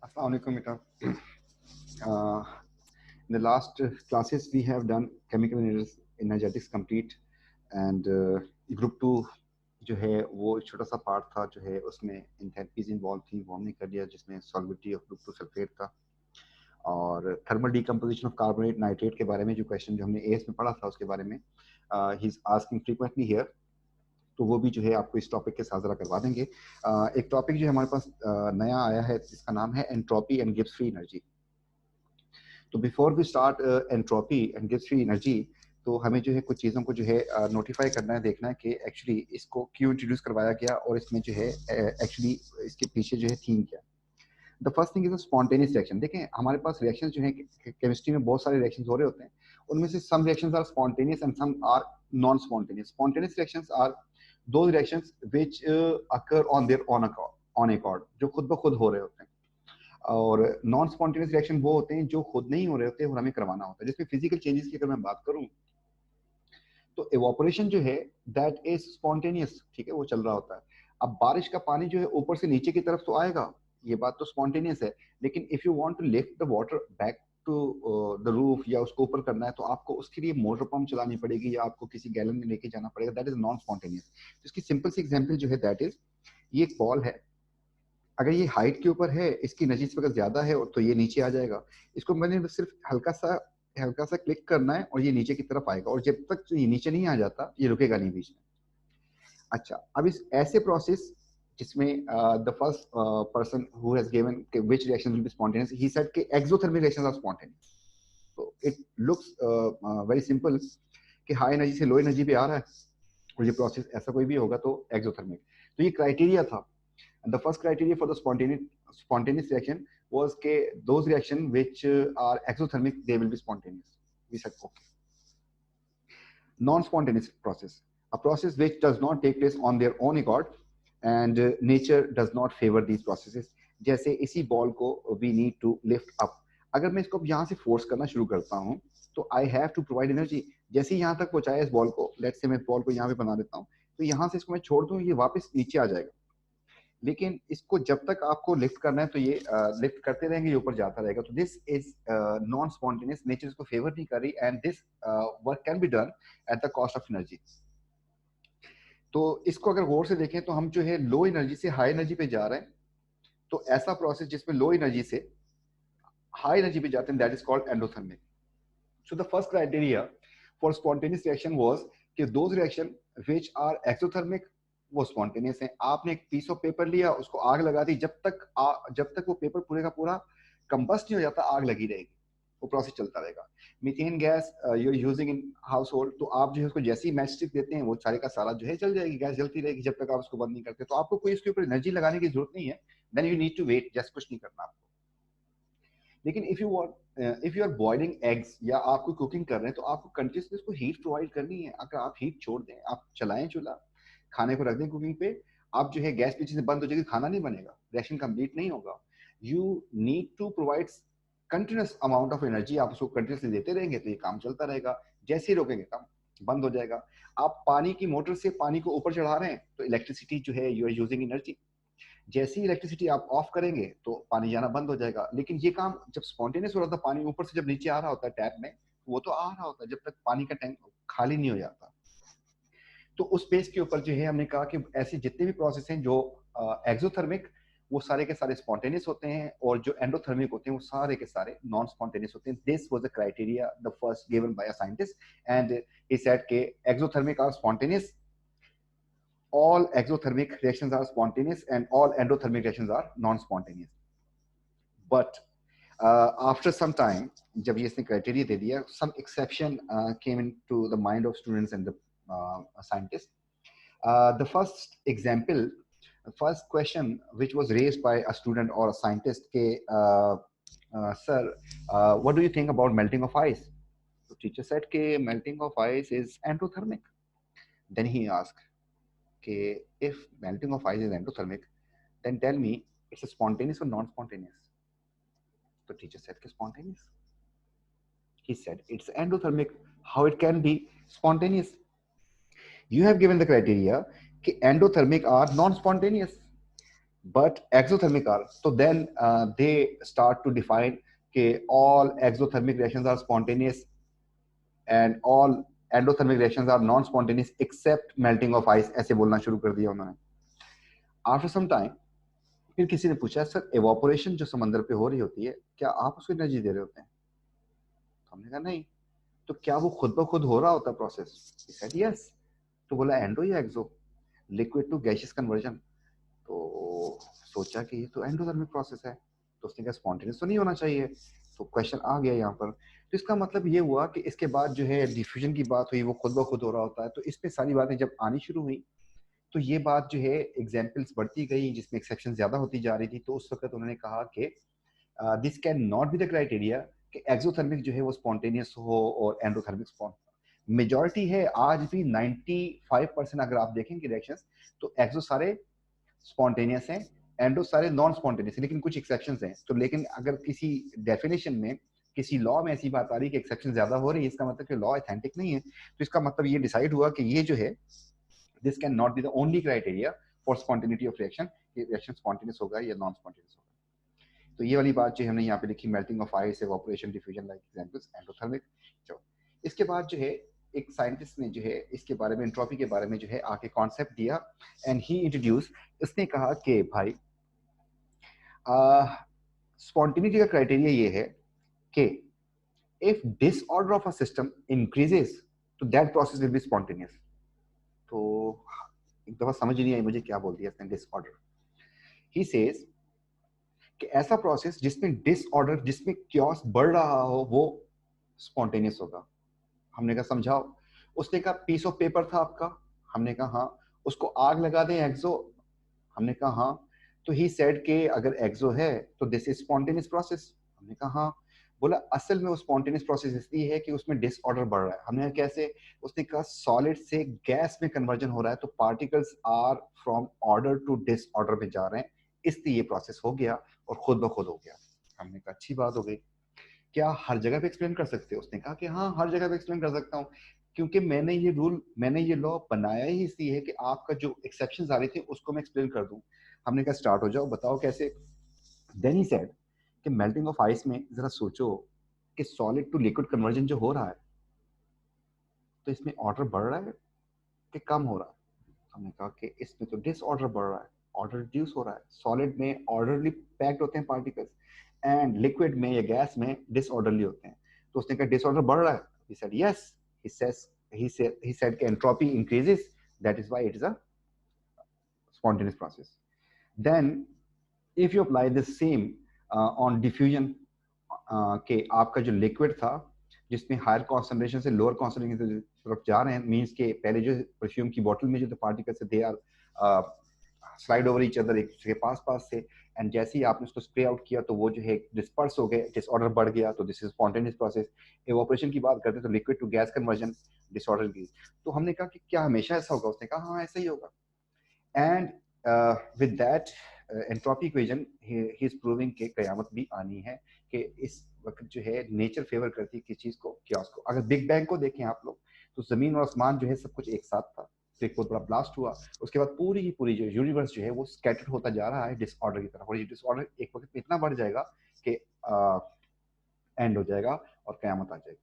Assalamu alaikum, beta. Uh, in the last classes, we have done chemical energetics complete, and group 2 जो है वो छोटा सा part था जो है उसमें एंथैल्पीज इन्वॉल्व थी, वो हमने कर लिया, जिसमें सॉल्विटी ऑफ ग्रुप 2 सल्फेट था और thermal decomposition of carbonate nitrate के बारे में जो क्वेश्चन जो हमने एएस में पढ़ा था उसके बारे में he is asking frequently here, तो वो भी जो है आपको इस टॉपिक के साथ जरा करवा देंगे। एक टॉपिक जो हमारे पास नया आया है जिसका नाम है entropy and Gibbs free energy. तो before we start entropy and Gibbs free energy, तो हमें जो है कुछ चीज़ों को जो है नोटिफाई करना है, देखना है कि एक्चुअली इसको क्यों इंट्रोड्यूस करवाया गया और इसमें जो है एक्चुअली इसके पीछे जो है थीम क्या। The first thing is spontaneous reaction. देखें हमारे पास रिएक्शंस जो है केमिस्ट्री में बहुत सारे रिएक्शंस हो रहे होते हैं, उनमें से some reactions are spontaneous and some are non spontaneous. Spontaneous reactions are those reactions which occur on their own accord, जो खुद ब खुद हो रहे होते हैं, और नॉन स्पॉन्टेनियस रिएक्शन वो होते हैं जो खुद नहीं हो रहे होते और हमें करवाना होता है। जिसमें फिजिकल चेंजेस की अगर मैं बात करूं तो इवोपोरेशन जो है दैट इज स्पॉन्टेनियस, ठीक है, वो चल रहा होता है। अब बारिश का पानी जो है ऊपर से नीचे की तरफ तो आएगा, ये बात तो स्पॉन्टेनियस है, लेकिन if you want to lift the water back to the roof या उसको ऊपर करना है तो आपको उसके लिए मोटर पंप चलानी पड़ेगी या आपको किसी गैलन में लेके जाना पड़ेगा, दैट इज नॉन स्पॉन्टेनियस। तो इसकी सिंपल सी एग्जांपल जो है दैट इज, ये एक बॉल है, अगर ये हाइट के ऊपर है, इसकी एनर्जी इस वक्त ज्यादा है तो ये नीचे आ जाएगा। इसको मैंने सिर्फ हल्का सा क्लिक करना है और ये नीचे की तरफ आएगा, और जब तक ये नीचे नहीं आ जाता ये रुकेगा नहीं बीच में। अच्छा, अब इस ऐसे प्रोसेस जिसमें the first person who has given which reaction will be spontaneous, he said कि एक्सोथर्मिक रिएक्शंस आर स्पॉन्टेनियस। तो इट लुक्स वेरी सिंपल कि हाई एनर्जी से लो एनर्जी पे आ रहा है और ये प्रोसेस ऐसा कोई भी होगा तो एक्सोथर्मिक। तो ये क्राइटेरिया था। And the first criteria for the spontaneous reaction was those reaction which are exothermic, they will be spontaneous. We said okay. Non-spontaneous process, a process which does not take place on their own accord, and nature does not favor these processes. जैसे इसी ball को we need to lift up, अगर मैं इसको यहाँ से force करना शुरू करता हूँ तो I have to provide energy। जैसे यहाँ तक पहुँचाया इस बॉल को, लेट्स से मैं बॉल को यहाँ पे बना देता हूँ, तो यहाँ से इसको मैं छोड़ दूँ ये वापस नीचे आ जाएगा, लेकिन इसको जब तक आपको लिफ्ट करना है तो ये लिफ्ट करते रहेंगे, ये ऊपर जाता रहेगा। तो this is non spontaneous, nature इसको फेवर नहीं कर रही, and this work can be done at the cost of energy. तो इसको अगर गौर से देखें तो हम जो है लो एनर्जी से हाई एनर्जी पे जा रहे हैं, तो ऐसा प्रोसेस जिसमें लो एनर्जी से हाई एनर्जी पे जाते हैं that is called endothermic. So the first criteria for spontaneous reaction was कि those reaction which are exothermic वो स्पॉन्टेनियस है। आपने एक पीस ऑफ पेपर लिया, उसको आग लगा दी, जब तक वो पेपर पूरे का पूरा कंबस्ट नहीं हो जाता आग लगी रहेगी, वो प्रोसेस चलता रहेगा। Methane gas you are using in household, तो आप जो है उसको जैसे ही मैच स्टिक देते हैं वो सारे का सारा जो है जल जाएगी, गैस जलती रहेगी जब तक आप उसको बंद नहीं करते। तो आपको कोई इसके ऊपर एनर्जी लगाने की जरूरत नहीं है, then you need to wait, just कुछ नहीं करना आपको। लेकिन if you are boiling eggs या आप कोई कुकिंग कर रहे हैं तो आपको कंटिन्यूसली उसको हीट प्रोवाइड करनी है। अगर आप हीट छोड़ दें, आप चलाएं चूल्हा, खाने को रख दें कुकिंग पे, आप जो है गैस पीछे से बंद हो जाएगी, खाना नहीं बनेगा, रिएक्शन कंप्लीट नहीं होगा। You need to provide continuous amount of energy, आप उसको कंटिन्यूसली देते रहेंगे तो ये काम चलता रहेगा। जैसे ही रोकेंगे काम बंद हो जाएगा। आप पानी की मोटर से पानी को ऊपर चढ़ा रहे हैं तो इलेक्ट्रिसिटी जो है यू आर यूजिंग एनर्जी, जैसी इलेक्ट्रिसिटी आप ऑफ करेंगे तो पानी जाना बंद हो जाएगा। लेकिन ये काम जब स्पॉन्टेनियस हो रहा था, पानी ऊपर से जब नीचे आ रहा होता है टैप में, वो तो आ रहा होता है जब तक पानी का टैंक खाली नहीं हो जाता। तो उस बेस के ऊपर जो है हमने कहा कि ऐसे जितने भी प्रोसेस हैं जो एक्सोथर्मिक, वो सारे के सारे स्पॉन्टेनियस होते हैं, और जो एंडोथर्मिक होते हैं वो सारे के सारे नॉन स्पॉन्टेनियस होते हैं। This was the criteria the first given by a scientist, and he said के exothermic are spontaneous, all exothermic reactions are spontaneous and all endothermic reactions are non-spontaneous. But after some time, जब ये इसने criteria दे दिया, some exception came into the mind of students and the scientists. The first example, first question which was raised by a student or a scientist, के sir, what do you think about melting of ice? The teacher said कि melting of ice is endothermic. Then he asked, okay, if melting of ice is endothermic, then tell me it's a spontaneous or non-spontaneous? The teacher said spontaneous. He said it's endothermic. How it can be spontaneous? You have given the criteria कि endothermic are non-spontaneous. but exothermic are. So then they start to define कि all exothermic reactions are spontaneous and all endothermic reactions are non-spontaneous except melting of ice. ऐसे बोलना शुरू कर दिया उन्होंने. After some time, फिर किसी ने पूछा सर evaporation जो समंदर पे हो रही होती है क्या आप उसको एनर्जी दे रहे होते हैं? तो हमने कहा नहीं. तो क्या वो खुद ब खुद हो रहा होता प्रोसेस? He said yes. तो बोला एंडो या exo? Liquid to gaseous conversion. तो सोचा कि ये तो एंडोथर्मिक प्रोसेस है, तो उसने कहा स्पॉन्टेनियस तो नहीं होना चाहिए. तो क्वेश्चन आ गया यहाँ पर. तो इसका मतलब ये हुआ कि इसके बाद जो है डिफ्यूजन की बात हुई, वो खुद ब खुद हो रहा होता है. तो इस पे सारी बातें जब आनी शुरू हुई तो ये बात जो है एग्जाम्पल्स बढ़ती गई जिसमें एक्सेप्शन ज्यादा होती जा रही थी. तो उस वक्त उन्होंने कहा कि this can not be the criteria कि एक्सोथर्मिक जो है वो स्पॉन्टेनियस हो और एंडोथर्मिक स्पॉन्टेनियस. मेजॉरिटी है आज भी 95% अगर आप देखेंगे रिएक्शंस तो एक्सो सारे स्पॉन्टेनियस हैं, एंडो सारे नॉन स्पॉन्टेनियस हैं, लेकिन कुछ एक्सेप्शंस हैं. तो लेकिन अगर किसी डेफिनेशन में किसी लॉ में ऐसी बात आ रही है कि एक्सेप्शन ज्यादा हो रही है, इसका मतलब कि लॉ ऑथेंटिक नहीं है. तो इसका मतलब ये डिसाइड हुआ कि ये जो है this can not be the only criteria for spontaneity of reaction, reaction spontaneous होगा या नॉन स्पॉन्टेनियस होगा. तो ये वाली बात जो हमने यहाँ पे लिखी, melting of ice, evaporation, diffusion like examples endothermic. जो इसके बाद जो है एक साइंटिस्ट ने जो है इसके बारे में, एंट्रोपी के बारे में जो है आके कॉन्सेप्ट दिया एंड ही इंट्रोड्यूस. इसने कहा कि भाई स्पॉन्टेनिटी का क्राइटेरिया ये है कि if disorder of a system increases तो that process will be spontaneous. तो एक दफा समझ नहीं आई मुझे क्या बोल दिया इसने डिसऑर्डर. ही सेज कि ऐसा प्रोसेस जिसमें डिसऑर्डर, जिसमें क्योस बढ़ रहा हो, वो स्पॉन्टेनियस होगा. हमने कहा समझाओ. उसने कहा पीस ऑफ पेपर था आपका. हमने कहा हाँ. उसको आग लगा दें एक्सो. हमने कहा हाँ. तो ही सेड के अगर एक्सो है तो दिस इज स्पॉन्टेनियस प्रोसेस. हमने कहा हाँ. बोला असल में वो स्पॉन्टेनियस प्रोसेस इसलिए है कि उसमें डिसऑर्डर बढ़ रहा है. हमने कहा कैसे? उसने कहा सॉलिड से गैस में कन्वर्जन हो रहा है, तो particles are from order to disorder में जा रहे हैं, इसलिए ये प्रोसेस हो गया और खुद ब खुद हो गया. हमने कहा अच्छी बात हो गई. क्या हर जगह पे एक्सप्लेन कर सकते हो? उसने कहा कि हाँ हर जगह पे एक्सप्लेन कर सकता हूँ, क्योंकि मैंने ये रूल, मैंने ये लॉ बनाया ही इसलिए है कि आपका जो एक्सेप्शंस आ रहे थे उसको मैं एक्सप्लेन कर दूं. हमने कहा स्टार्ट हो जाओ, बताओ कैसे. देन ही सेड कि मेल्टिंग ऑफ आइस में जरा सोचो कि सॉलिड टू लिक्विड कन्वर्जन जो हो रहा है तो इसमें ऑर्डर बढ़ रहा है कि कम हो रहा है? हमने कहा कि इसमें तो डिसऑर्डर बढ़ रहा है, ऑर्डर रिड्यूस हो रहा है. सॉलिड में ऑर्डरली पैक्ड होते हैं पार्टिकल्स एंड लिक्विड में या गैस में डिसऑर्डरली होते हैं. तो उसने कहा डिसऑर्डर बढ़ रहा है. He said yes. he said कि entropy increases, that is why it is a spontaneous process. Then if you apply the same on diffusion, के आपका जो लिक्विड था जिसमें हायर कॉन्सेंट्रेशन से लोअर कॉन्सेंट्रेशन की तरफ जा रहे हैं, मींस के पहले जो परफ्यूम की बोतल में जो पार्टिकल्स थे they are slide over each other, एक दूसरे के पास पास से, एंड जैसे ही आपने उसको स्प्रे आउट किया तो वो जो है डिस्पर्स हो गए, डिसऑर्डर बढ़ गया. तो this is spontaneous process. Evaporation की बात करते हैं तो liquid to gas conversion, disorder की. तो हमने कहा कि क्या हमेशा ऐसा होगा? उसने कहा हाँ ऐसा ही होगा. And with that entropy equation he is proving के कयामत भी आनी है, कि इस वक्त जो है नेचर फेवर करती है किस चीज को, क्योस को. अगर बिग बैंग को देखें आप लोग तो जमीन और आसमान जो है सब कुछ एक साथ था, तो एक बहुत बड़ा ब्लास्ट हुआ, उसके बाद पूरी की पूरी जो यूनिवर्स जो है वो स्कैटर्ड होता जा रहा है डिसऑर्डर की तरफ, और ये डिसऑर्डर एक वक्त में इतना बढ़ जाएगा कि एंड हो जाएगा और कयामत आ जाएगी.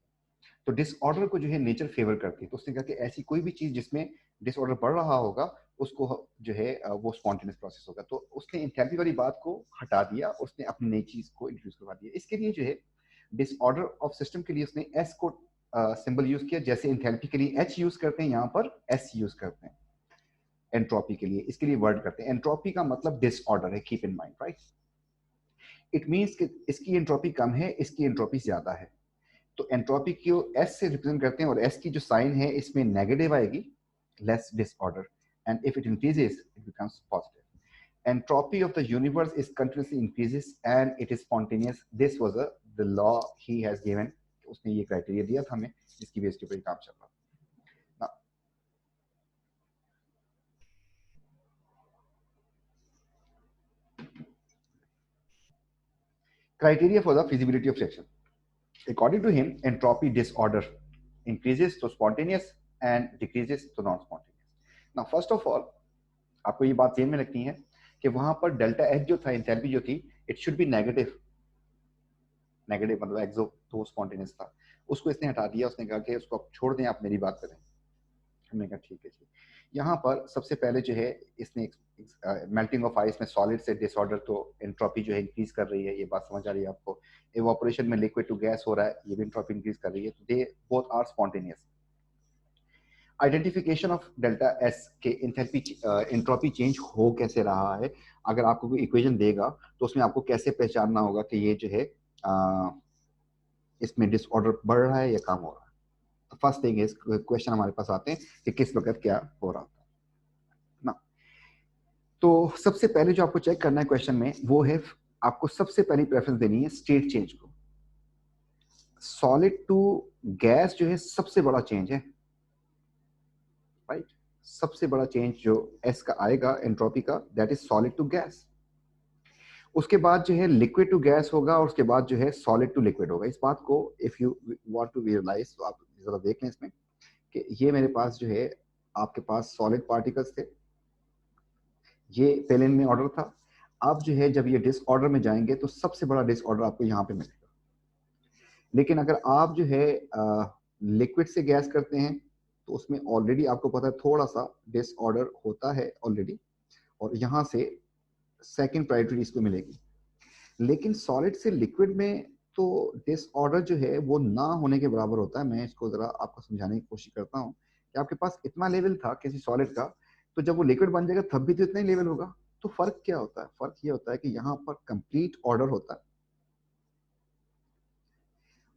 तो डिसऑर्डर को जो है नेचर फेवर करती है. तो उसने कहा कि ऐसी कोई भी चीज जिसमें डिसऑर्डर बढ़ रहा होगा उसको जो है वो स्पॉन्टेनियस प्रोसेस होगा. तो उसने एंथैल्पी वाली बात को हटा दिया, उसने अपनी नई चीज को इंट्रोड्यूस करवा दिया. इसके लिए जो है डिसऑर्डर ऑफ सिस्टम के लिए उसने एस को सिंबल यूज किया, जैसे एंथैल्पी के लिए एच यूज करते हैं, यहाँ पर एस यूज करते हैं. एंट्रोपी के लिए इसके लिए वर्ड करते हैं. एंट्रोपी का मतलब डिसऑर्डर है, keep in mind, right. It means कि इसकी एंट्रोपी कम है, इसकी एंट्रोपी ज्यादा है. तो एंट्रोपी को एस से रिप्रेजेंट करते हैं और एस की जो साइन है इसमें नेगेटिव आएगी, less disorder, and if it increases it becomes positive. Entropy of the universe is continuously increases and it is spontaneous. This was the law he has given. उसने ये क्राइटेरिया दिया था हमें, जिसकी बेस के ऊपर काम चल रहा. Criteria for the feasibility of reaction. According to him, entropy disorder increases to spontaneous and decreases to non-spontaneous. Now, first of all, आपको ये बात ध्यान में रखनी है कि वहां पर डेल्टा एच जो था, एंथैल्पी जो थी, it should be negative, negative मतलब एक्सो तो स्पॉन्टेनियस था, उसको इसने हटा दिया। उसने कहा कि उसको आप छोड़ दें, आप मेरी बात करें। हमने कहा ठीक है जी। यहाँ पर सबसे पहले जो है इसने मेल्टिंग ऑफ आइस में सॉलिड से डिसऑर्डर, तो एंट्रोपी जो है इंक्रीज कर रही है, ये बात समझ आ रही है आपको। इवापोरेशन में लिक्विड टू गैस हो रहा है, ये भी एंट्रोपी इंक्रीज कर रही है, तो they both are spontaneous. Identification of delta S के एंथैल्पी एंट्रोपी चेंज हो कैसे रहा है, अगर आपको कोई इक्वेशन देगा तो उसमें आपको कैसे पहचानना होगा कि ये जो है इसमें डिसऑर्डर बढ़ रहा है या कम हो रहा है। फर्स्ट थिंग इज क्वेश्चन हमारे पास आते हैं कि किस वक्त क्या हो रहा था ना। तो सबसे पहले जो आपको चेक करना है क्वेश्चन में वो है, आपको सबसे पहली प्रेफरेंस देनी है स्टेट चेंज को। सॉलिड टू गैस जो है सबसे बड़ा चेंज है, राइट। सबसे बड़ा चेंज जो एस का आएगा एंट्रोपी का, that is solid to gas. उसके बाद जो है लिक्विड टू गैस होगा, और उसके बाद जो है सॉलिड टू लिक्विड होगा। इस बात को if you want to visualise तो आप जरा देख लें इसमें कि ये मेरे पास जो है, आपके पास सॉलिड पार्टिकल्स थे, ये पहले में ऑर्डर था। अब जो है जब ये डिसऑर्डर में जाएंगे तो सबसे बड़ा डिसऑर्डर आपको यहाँ पे मिलेगा। लेकिन अगर आप जो है लिक्विड से गैस करते हैं तो उसमें ऑलरेडी आपको पता है थोड़ा सा डिसऑर्डर होता है ऑलरेडी, और यहाँ से सेकेंड प्रायोरिटी इसको मिलेगी। लेकिन सॉलिड से लिक्विड में तो डिसऑर्डर जो है वो ना होने के बराबर होता है। मैं इसको जरा आपको समझाने की कोशिश करता हूँ कि आपके पास इतना लेवल था किसी सॉलिड का, तो जब वो लिक्विड बन जाएगा तब भी तो इतना ही लेवल होगा। तो फर्क क्या होता है? फर्क ये होता है कि यहाँ पर कंप्लीट ऑर्डर होता है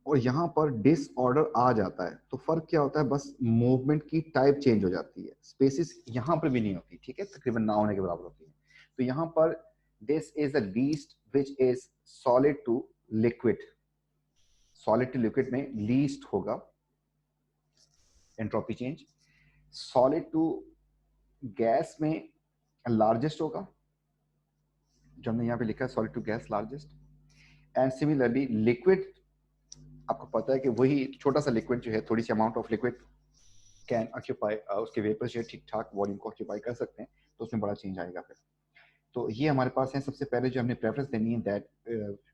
और यहाँ पर डिसऑर्डर आ जाता है। तो फर्क क्या होता है? बस मूवमेंट की टाइप चेंज हो जाती है, स्पेसिस यहाँ पर भी नहीं होती, ठीक है, तकरीबन ना होने के बराबर होती है। तो यहाँ पर this is the least which is solid to liquid. Solid to liquid में लीस्ट होगा entropy change. Solid to gas में लार्जेस्ट होगा, जो हमने यहाँ पे लिखा है solid to gas largest. And similarly liquid, आपको पता है कि वही छोटा सा लिक्विड जो है, थोड़ी सी amount of liquid can occupy, उसके वेपर जो ठीक ठाक वॉल्यूम को ऑक्यूपाई कर सकते हैं, तो उसमें बड़ा चेंज आएगा फिर। तो ये हमारे पास है। सबसे पहले जो हमने प्रेफरेंस देनी है that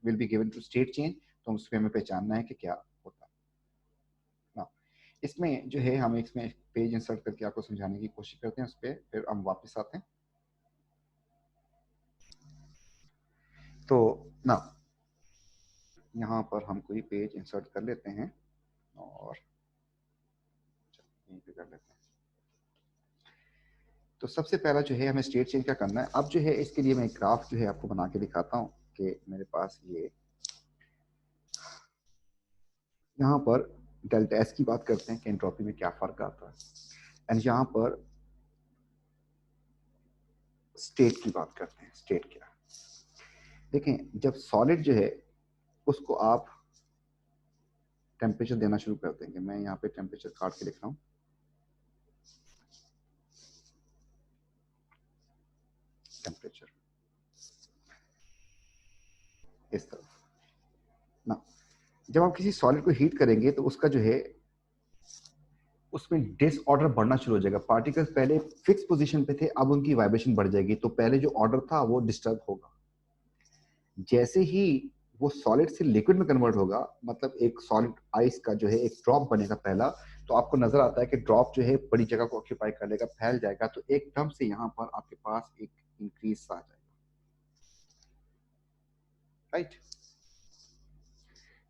will be given to state change, तो उसमें हमें पहचानना है कि क्या होता है ना। इसमें जो है हम इसमें पेज इंसर्ट करके आपको समझाने की कोशिश करते हैं, उस पर फिर हम वापस आते हैं। तो ना यहाँ पर हम कोई पेज इंसर्ट कर लेते हैं और यहीं पे कर लेते हैं। तो सबसे पहला जो है हमें स्टेट चेंज क्या करना है। अब जो है इसके लिए मैं एक ग्राफ जो है आपको बना के दिखाता हूँ कि मेरे पास ये यहाँ पर डेल्टा एस की बात करते हैं कि एंट्रोपी में क्या फर्क आता है, एंड यहाँ पर स्टेट की बात करते हैं। स्टेट क्या देखें, जब सॉलिड जो है उसको आप टेम्परेचर देना शुरू कर देंगे। मैं यहाँ पे टेम्परेचर काट के लिख रहा हूँ, टेम्परेचर इस तरफ ना। जब आप किसी सॉलिड को हीट करेंगे तो उसका जो है उसमें डिसऑर्डर बढ़ना शुरू हो जाएगा। पार्टिकल्स पहले फिक्स पोजीशन पे थे, अब उनकी वाइब्रेशन बढ़ जाएगी, तो पहले जो ऑर्डर था वो डिस्टर्ब होगा। जैसे ही वो सॉलिड से लिक्विड में कन्वर्ट होगा, मतलब एक सॉलिड आइस का जो है एक ड्रॉप बनेगा पहला, तो आपको नजर आता है कि ड्रॉप जो है बड़ी जगह को ऑक्यूपाई कर लेगा, फैल जाएगा, तो एकदम से यहाँ पर आपके पास एक इंक्रीज आ जाएगा, राइट।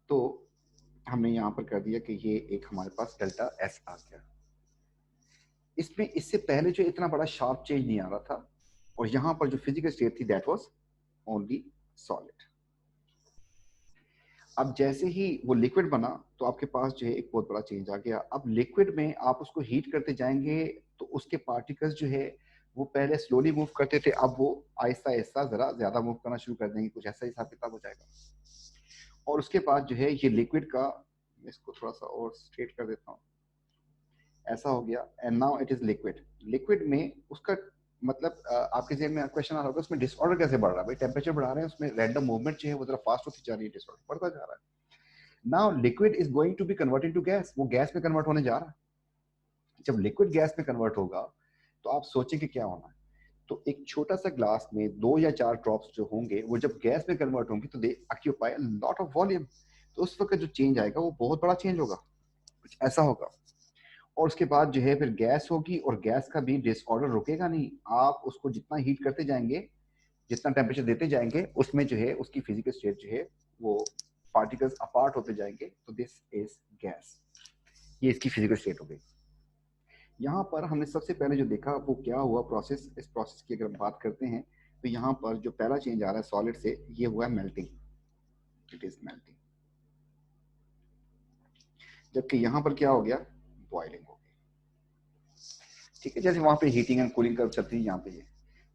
तो हमने यहाँ पर कर दिया कि ये एक हमारे पास डेल्टा एस आ गया। इसमें इससे पहले जो इतना बड़ा शार्प चेंज नहीं आ रहा था, और यहाँ पर जो फिजिकल स्टेट थी दैट वाज ओनली सॉलिड। अब जैसे ही वो लिक्विड बना तो आपके पास जो है एक बहुत बड़ा चेंज आ गया। अब लिक्विड में आप उसको हीट करते जाएंगे तो उसके पार्टिकल्स जो है वो पहले स्लोली मूव करते थे, अब वो आहिस्ता आहिस्ता जरा ज्यादा मूव करना शुरू कर देंगे, कुछ ऐसा हिसाब किताब हो जाएगा। और उसके बाद जो है ये लिक्विड का, इसको थोड़ा सा और स्ट्रेट कर देता हूँ, ऐसा हो गया, and now it is liquid. Liquid में उसका मतलब आपके जेहन में क्वेश्चन आ रहा होगा उसमें डिसऑर्डर कैसे बढ़ रहा है? भाई टेम्परेचर बढ़ा रहे हैं, उसमें रैंडम मूवमेंट जो है वो जरा फास्ट होती जा रही है, डिसऑर्डर बढ़ता जा रहा है। Now liquid is going to be converted to gas, वो गैस में कन्वर्ट होने जा रहा है। जब लिक्विड गैस में कन्वर्ट होगा तो आप सोचें कि क्या होना है। तो एक छोटा सा ग्लास में 2 या 4 ड्रॉप्स जो होंगे वो जब गैस में कन्वर्ट होंगे तो दे ऑक्यूपाई लॉट ऑफ वॉल्यूम। तो उस वक्त जो चेंज आएगा वो बहुत बड़ा चेंज होगा, कुछ ऐसा होगा। और उसके बाद जो है फिर गैस होगी, और गैस का भी डिसऑर्डर रुकेगा नहीं। आप उसको जितना हीट करते जाएंगे, जितना टेम्परेचर देते जाएंगे, उसमें जो है उसकी फिजिकल स्टेट जो है वो पार्टिकल्स अपार्ट होते जाएंगे। तो दिस इज गैस, ये इसकी फिजिकल स्टेट हो गई। यहाँ पर हमने सबसे पहले जो देखा वो क्या हुआ प्रोसेस, इस प्रोसेस की अगर हम बात करते हैं तो यहाँ पर जो पहला चेंज आ रहा है सॉलिड से, ये हुआ है मेल्टिंग, इट इज मेल्टिंग। जबकि यहाँ पर क्या हो गया, बॉइलिंग हो गई। ठीक है, जैसे वहां पे हीटिंग एंड कूलिंग कर्व चलती है, यहाँ पे ये।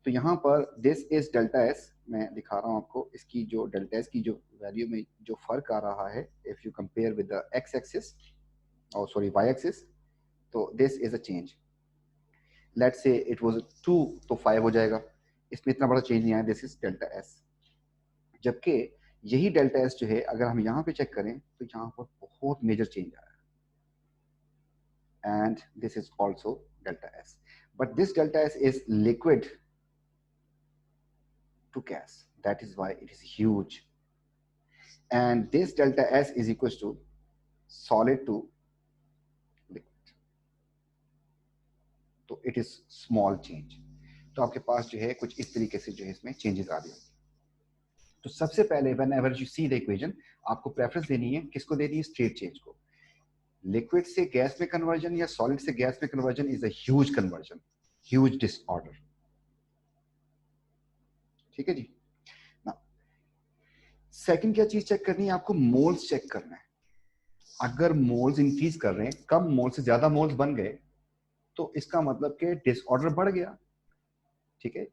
तो यहाँ पर दिस इज डेल्टा एस, मैं दिखा रहा हूँ आपको इसकी जो डेल्टा एस की जो वैल्यू में जो फर्क आ रहा है, if you compare with the x axis और सॉरी वाई एक्सिस, तो this is a change. Let's say it was 2 तो 5 हो जाएगा, इसमें इतना बड़ा चेंज नहीं आया, दिस इज डेल्टा एस। जबकि यही डेल्टा एस जो है अगर हम यहाँ पे चेक करें तो यहाँ पर बहुत मेजर चेंज आया है, and this is also delta S. But this delta S is liquid to gas, that is why it is huge, and this delta S is equals to solid to liquid, तो it is small change। तो आपके पास जो है कुछ इस तरीके से जो है इसमें चेंजेस आ रही होंगी। तो सबसे पहले whenever you see the equation, आपको प्रेफरेंस देनी है, किसको देनी है, स्टेट चेंज को। लिक्विड से गैस में कन्वर्जन या सॉलिड से गैस में conversion is a huge conversion, huge disorder. ठीक है जी ना। सेकंड क्या चीज चेक करनी है आपको, मोल्स चेक करना है। अगर मोल्स इंक्रीज कर रहे हैं, कम मोल से ज्यादा मोल्स बन गए, तो इसका मतलब कि डिसऑर्डर बढ़ गया। ठीक है,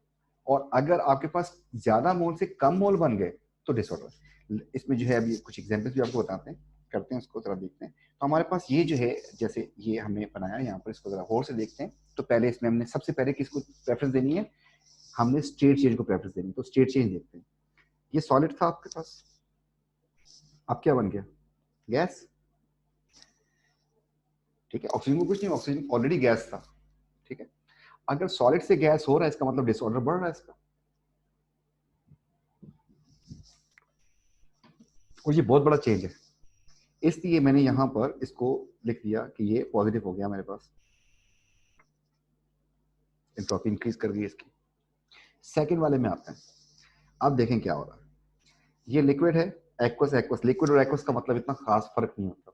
और अगर आपके पास ज्यादा मोल से कम मोल बन गए तो डिसऑर्डर। इसमें जो है अभी कुछ एग्जांपल्स भी आपको बताते हैं, करते हैं उसको जरा देखते हैं। तो हमारे पास ये जो है, जैसे ये हमने बनाया यहाँ पर, इसको जरा गौर से देखते हैं। तो पहले इसमें हमने सबसे पहले किसको प्रेफरेंस देनी है, हमने स्टेट चेंज को प्रेफरेंस देनी है। तो स्टेट चेंज देखते हैं। ये सॉलिड था आपके पास, अब क्या बन गया, गैस। ठीक है, ऑक्सीजन को कुछ नहीं, ऑक्सीजन ऑलरेडी गैस था। ठीक है, अगर सॉलिड से गैस हो रहा है इसका मतलब डिसऑर्डर बढ़ रहा है इसका, और ये बहुत बड़ा चेंज है। इसलिए मैंने यहां पर इसको लिख दिया कि ये पॉजिटिव हो गया मेरे पास, एंट्रोपी इंक्रीज कर गई इसकी। सेकंड वाले में आते हैं, अब देखें क्या हो रहा है। ये लिक्विड है, एक्वस एक्वस, लिक्विड और एक्वस का मतलब इतना खास फर्क नहीं होता,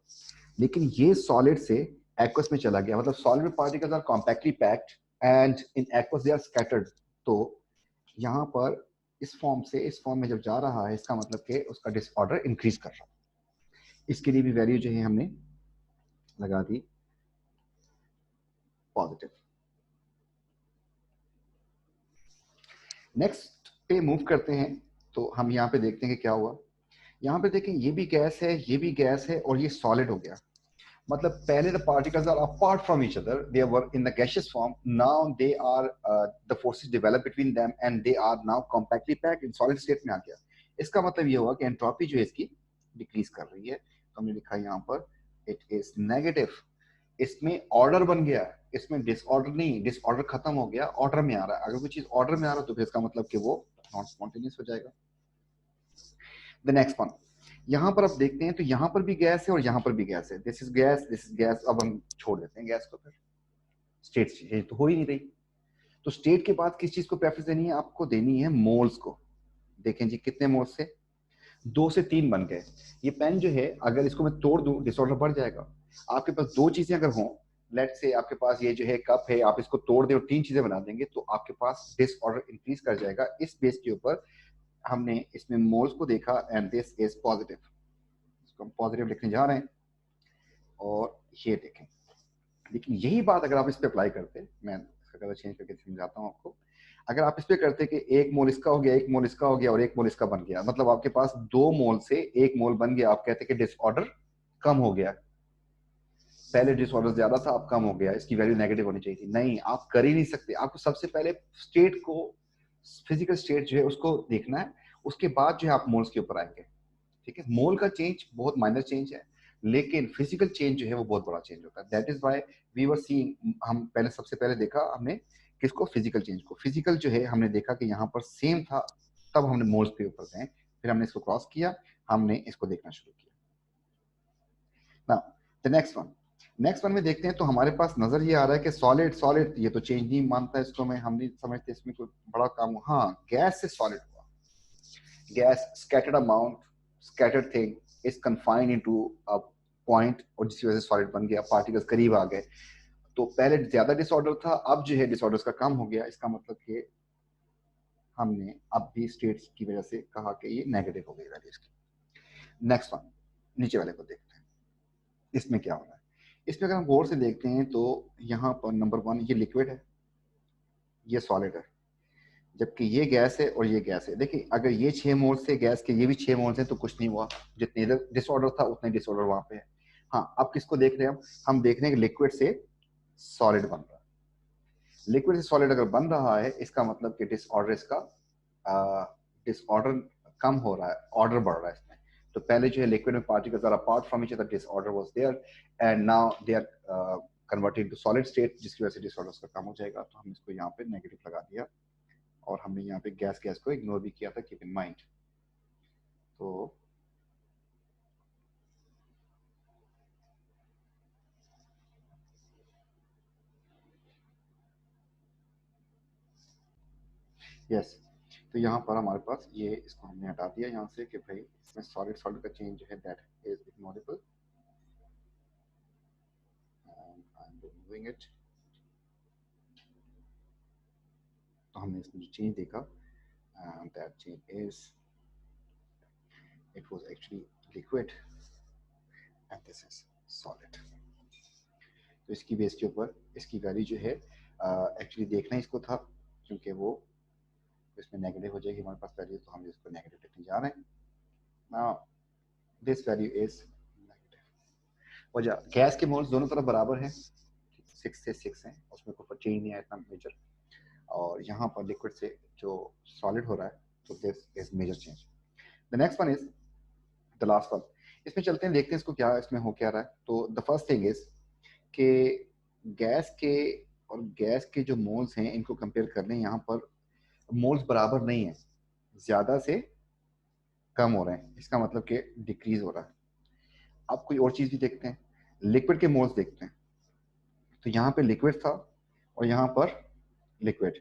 लेकिन ये सॉलिड से एक्वस में चला गया, मतलब solid particles are compactly packed and in aqueous they are scattered. तो यहाँ पर इस फॉर्म से इस फॉर्म में जब जा रहा है, इसका मतलब कि उसका डिसऑर्डर इंक्रीज कर रहा है। इसके लिए भी वैल्यू जो है हमने लगा दी पॉजिटिव। नेक्स्ट पे मूव करते हैं, तो हम यहाँ पे देखते हैं कि क्या हुआ। यहाँ पे देखें, ये भी गैस है, ये भी गैस है, और ये सॉलिड हो गया। मतलब पहले the particles are apart from each other, they were in the gaseous form, now they are the forces develop between them and they are now compactly packed in solid state में आ गया। इसका मतलब ये हुआ कि एंट्रोपी जो है इसकी डिक्रीज कर रही है। तो हमने लिखा यहाँ पर इट इज नेगेटिव। इसमें ऑर्डर बन गया, इसमें डिसऑर्डर नहीं, डिसऑर्डर खत्म हो गया, ऑर्डर में आ रहा है। अगर कोई चीज ऑर्डर में आ रहा है तो फिर इसका मतलब कि वो नॉन स्पॉन्टेनियस हो जाएगा। द नेक्स्ट वन, यहां पर आप देखते हैं तो यहां पर भी गैस है और यहां पर भी गैस है, this is gas, this is gas. अब हम छोड़ देते हैं गैस को, फिर स्टेट चेंज तो हो ही नहीं रही। तो स्टेट के बाद किस चीज को प्रेफरेंस देनी है, आपको देनी है मोल्स को। देखें जी, कितने मोल्स से 2 से 3 बन गए। ये पेन जो है अगर इसको मैं तोड़ दूं, डिसऑर्डर बढ़ जाएगा। आपके पास 2 चीजें अगर हों, लेट से आपके पास ये जो है कप है, आप इसको तोड़ दें और 3 चीजें बना देंगे, तो आपके पास डिसऑर्डर इंक्रीज कर जाएगा। इस बेस के ऊपर हमने इसमें मोल्स को देखा, एंड दिस इज पॉजिटिव। इसको हम पॉजिटिव लिखने जा रहे हैं, और ये देखें। लेकिन यही बात अगर आप इस पे अप्लाई करते, मैं इसका कलर चेंज करके समझाता हूँ आपको। अगर आप इस पे करते कि 1 मोल इसका हो गया, 1 मोल इसका हो गया और 1 मोल इसका बन गया, मतलब आपके पास 2 मोल से 1 मोल बन गया, आप कहते कि डिसऑर्डर कम हो गया। पहले डिसऑर्डर ज्यादा था, अब कम हो गया, इसकी वैल्यू नेगेटिव होनी चाहिए थी। नहीं, आप कर ही नहीं सकते। आपको सबसे पहले स्टेट को, फिजिकल स्टेट जो है उसको देखना है, उसके बाद जो है आप मोल्स के ऊपर आएंगे। ठीक है, मोल का चेंज बहुत माइनर चेंज है, लेकिन फिजिकल चेंज जो है वो बहुत बड़ा चेंज होता है। That is why we were seeing, हम पहले सबसे पहले देखा हमने किसको? फिजिकल चेंज को। फिजिकल जो है हमने देखा कि यहाँ पर सेम था, तब हमने मोल्स के ऊपर गए, फिर हमने इसको क्रॉस किया, हमने इसको देखना शुरू किया ना। द नेक्स्ट वन में देखते हैं तो हमारे पास नजर ये आ रहा है कि सॉलिड सॉलिड ये तो चेंज नहीं मानता इसको, मैं हम नहीं समझते इसमें कोई बड़ा काम हो। हाँ, गैस से सॉलिड हुआ, gas scattered amount, scattered thing is confined into a point, और जिसकी वजह से सॉलिड बन गया, पार्टिकल्स करीब आ गए। तो पहले ज्यादा डिसऑर्डर था, अब जो है डिसऑर्डर्स का कम हो गया। इसका मतलब कि हमने अब भी स्टेट्स की वजह से कहा कि ये नेगेटिव हो गई वैल्यूज की। नेक्स्ट वन, नीचे वाले को देखते हैं, इसमें क्या हो रहा है। इसमें अगर हम गौर से देखते हैं तो यहाँ पर नंबर 1 ये लिक्विड है, ये सॉलिड है, जबकि ये गैस है और ये गैस है। देखिए अगर ये 6 मोल्स से गैस के, ये भी 6 मोल्स हैं, तो कुछ नहीं हुआ, जितने इधर डिसऑर्डर था उतने डिसऑर्डर वहां पे है। हाँ, अब किसको देख रहे हैं हम देख रहे हैं कि लिक्विड से सॉलिड बन रहा है। लिक्विड से सॉलिड अगर बन रहा है, इसका मतलब कि डिसऑर्डर इसका डिसऑर्डर कम हो रहा है, ऑर्डर बढ़ रहा है इसमें। तो पहले जो है लिक्विड में particles are apart from each other, disorder was there, and now they are converted to solid state, जिसकी वजह से डिसऑर्डर का कम हो जाएगा। तो हम इसको यहाँ पे नेगेटिव लगा दिया, और हमने यहाँ पे गैस गैस को इग्नोर भी किया था, कीप इन माइंड। तो यस, तो यहाँ पर हमारे पास ये, इसको हमने हटा दिया यहाँ से कि भाई इसमें सॉलिड सॉलिड का चेंज जो है that is ignorable, and I am removing it. तो हमने इसमें जो चेंज देखा, that change is, it was actually liquid and this is solid. तो इसकी बेस के ऊपर इसकी वैल्यू जो है एक्चुअली देखना इसको था, क्योंकि वो इसमें नेगेटिव हो जाएगी हमारे पास वैल्यू, तो हम इसको नेगेटिव लिखने जा रहे हैं। Now this value is negative. और गैस के मोल्स दोनों तरफ बराबर हैं, 6 से 6 हैं, उसमें कोई चेंज नहीं आया इतना मेजर। और यहाँ पर लिक्विड से जो सॉलिड हो रहा है, तो this is major change. The next one is the last one. इसमें चलते हैं, देखते हैं इसको क्या इसमें हो क्या रहा है। तो द फर्स्ट थिंग इज कि गैस के और गैस के जो मोल्स हैं इनको कंपेयर कर लें। यहाँ पर मोल्स बराबर नहीं है, ज्यादा से कम हो रहे हैं, इसका मतलब कि डिक्रीज हो रहा है। अब कोई और चीज भी देखते हैं, लिक्विड के मोल्स देखते हैं। तो यहाँ पे लिक्विड था और यहाँ पर लिक्विड,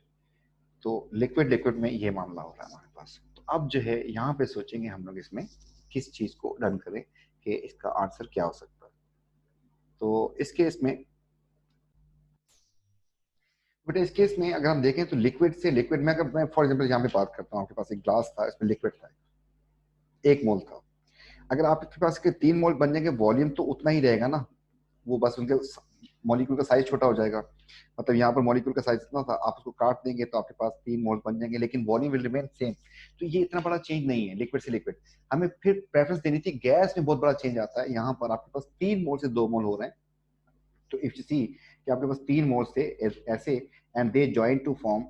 तो लिक्विड लिक्विड में ये मामला हो रहा है हमारे पास। तो अब जो है यहाँ पे सोचेंगे हम लोग इसमें किस चीज को रन करें कि इसका आंसर क्या हो सकता है। तो इस केस में, बट इस केस में अगर हम देखें तो लिक्विड से लिक्विड में, अगर मैं फॉर एग्जांपल यहाँ पे बात करता हूँ, आपके पास एक ग्लास था, इसमें लिक्विड था, 1 मोल था। अगर आपके पास के 3 मोल बन जाएंगे, वॉल्यूम तो उतना ही रहेगा ना, वो बस उनके मॉलिक्यूल का साइज छोटा हो जाएगा। मतलब यहाँ पर मॉलिक्यूल का साइज इतना था, आप उसको काट देंगे तो आपके पास 3 मोल बन जाएंगे, लेकिन वॉल्यूम विल रिमेन सेम। तो ये इतना बड़ा चेंज नहीं है लिक्विड से लिक्विड। हमें फिर प्रेफरेंस देनी थी, गैस में बहुत बड़ा चेंज आता है। यहाँ पर आपके पास 3 मोल से 2 मोल हो रहे हैं। तो इफ यू सी कि आपके पास 3 मोल थे ऐसे, and they join to form,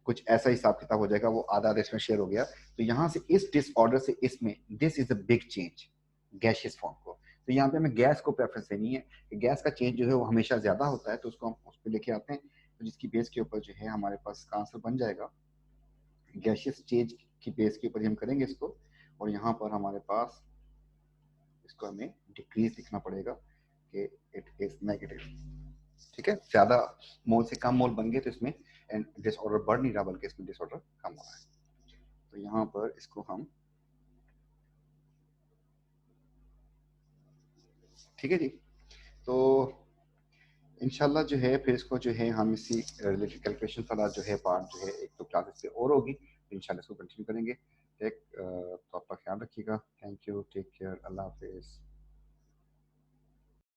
कुछ ऐसा हिसाब किताब हो जाएगा, वो आधा आधा इसमें शेयर हो गया। तो यहाँ से इस डिसऑर्डर से इसमें, this is a big change gaseous form को। तो यहाँ पे हमें गैस को प्रेफरेंस देनी है कि गैस का चेंज जो है वो हमेशा ज्यादा होता है, तो उसको हम उस पर लेके आते हैं। तो जिसकी बेस के ऊपर जो है हमारे पास का आंसर बन जाएगा, गैशियस चेंज की बेस के ऊपर हम करेंगे इसको। और यहाँ पर हमारे पास इसको हमें डिक्रीज लिखना पड़ेगा कि इट इज नेगेटिव। ठीक है, ज्यादा मोल से कम मोल बन गए तो इसमें डिसऑर्डर बढ़ नहीं रहा, बल्कि इसमें डिसऑर्डर कम हो रहा है। तो यहाँ पर इसको हम, ठीक है जी। तो इंशाल्लाह जो है फिर इसको जो है हम इसी रिलेटेड कैलकुलेशन वाला जो है पार्ट जो है एक तो क्लासेस से और होगी, तो इंशाल्लाह इसको कंटिन्यू करेंगे। ठीक, तो आपका ख्याल रखिएगा। थैंक यू, टेक केयर, अल्लाह हाफिज़।